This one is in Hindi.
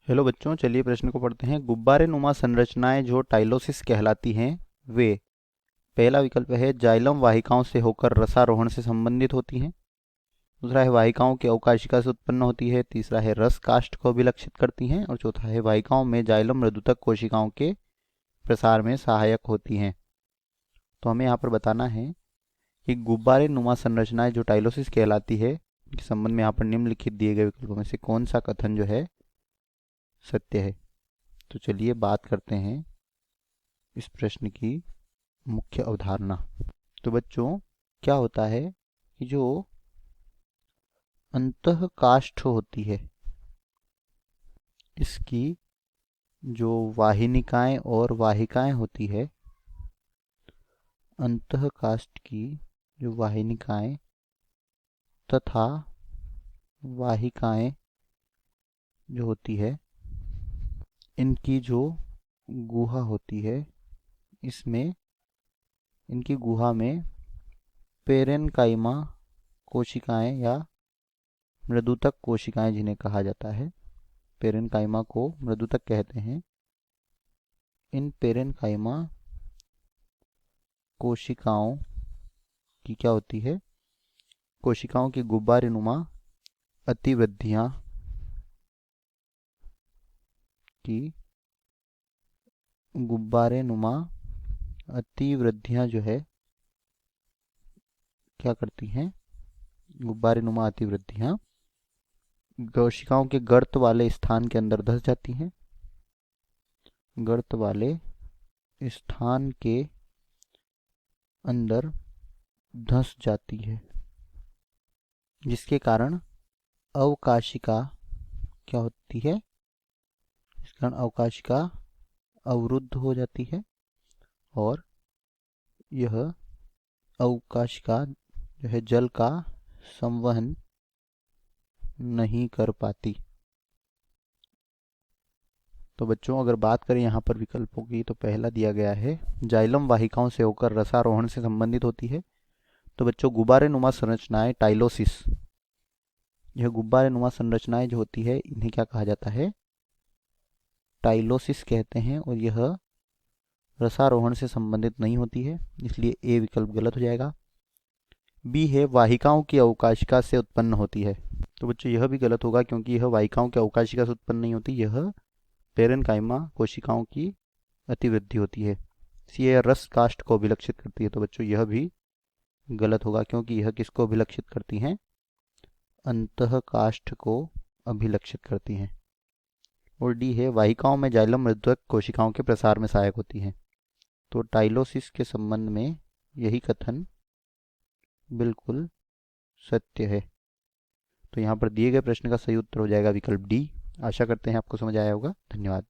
हेलो बच्चों, चलिए प्रश्न को पढ़ते हैं। गुब्बारे नुमा संरचनाएं जो टाइलोसिस कहलाती हैं वे। पहला विकल्प है जाइलम वाहिकाओं से होकर रसारोहण से संबंधित होती हैं। दूसरा है वाहिकाओं की अवकाशिका से उत्पन्न होती है। तीसरा है रस काष्ठ को अभिलक्षित करती हैं। और चौथा है वाहिकाओं में जाइलम मृदुतक कोशिकाओं के प्रसार में सहायक होती हैं। तो हमें यहाँ पर बताना है कि गुब्बारे नुमा संरचनाएं जो टाइलोसिस कहलाती है के संबंध में यहाँ पर निम्नलिखित दिए गए विकल्पों में से कौन सा कथन जो है सत्य है। तो चलिए बात करते हैं इस प्रश्न की मुख्य अवधारणा। तो बच्चों, क्या होता है कि जो अंतः काष्ठ होती है इसकी जो वाहिनिकाएं और वाहिकाएं होती है, अंतः काष्ठ की जो वाहिनिकाएं तथा वाहिकाएं जो होती है, इनकी जो गुहा होती है, इसमें इनकी गुहा में पेरेनकाइमा कोशिकाएं या मृदुतक कोशिकाएं जिन्हें कहा जाता है, पेरेनकाइमा को मृदुतक कहते हैं। इन पेरेनकाइमा कोशिकाओं की क्या होती है, कोशिकाओं की गुब्बारेनुमा अतिवृद्धियां की गुब्बारेनुमा अतिवृद्धियां जो है क्या करती हैं, गुब्बारेनुमा अतिवृद्धियां कोशिकाओं के गर्त वाले स्थान के अंदर धस जाती हैं। गर्त वाले स्थान के अंदर धंस जाती है, जिसके कारण अवकाशिका क्या होती है, इस कारण अवकाशिका अवरुद्ध हो जाती है और यह अवकाशिका जो है जल का संवहन नहीं कर पाती। तो बच्चों, अगर बात करें यहाँ पर विकल्पों की, तो पहला दिया गया है जाइलम वाहिकाओं से होकर रसारोहण से संबंधित होती है। तो बच्चों, गुब्बारे नुमा संरचनाएं टाइलोसिस, यह गुब्बारे नुमा संरचनाएं जो होती है इन्हें क्या कहा जाता है, टाइलोसिस कहते हैं। और यह रसारोहण से संबंधित नहीं होती है, इसलिए ए विकल्प गलत हो जाएगा। बी है वाहिकाओं की अवकाशिका से उत्पन्न होती है। तो बच्चों, यह भी गलत होगा क्योंकि यह वाहिकाओं की अवकाशिका से उत्पन्न नहीं होती, यह पेरेनकाइमा कोशिकाओं की अतिवृद्धि होती है। यह रस काष्ठ को अभिलक्षित करती है। तो बच्चों, यह भी गलत होगा क्योंकि यह किसको अभिलक्षित करती हैं, अंतः काष्ठ को अभिलक्षित करती हैं। और डी है वाहिकाओं में जाइलम मृदुक कोशिकाओं के प्रसार में सहायक होती हैं। तो टाइलोसिस के संबंध में यही कथन बिल्कुल सत्य है। तो यहाँ पर दिए गए प्रश्न का सही उत्तर हो जाएगा विकल्प डी। आशा करते हैं आपको समझ आया होगा। धन्यवाद।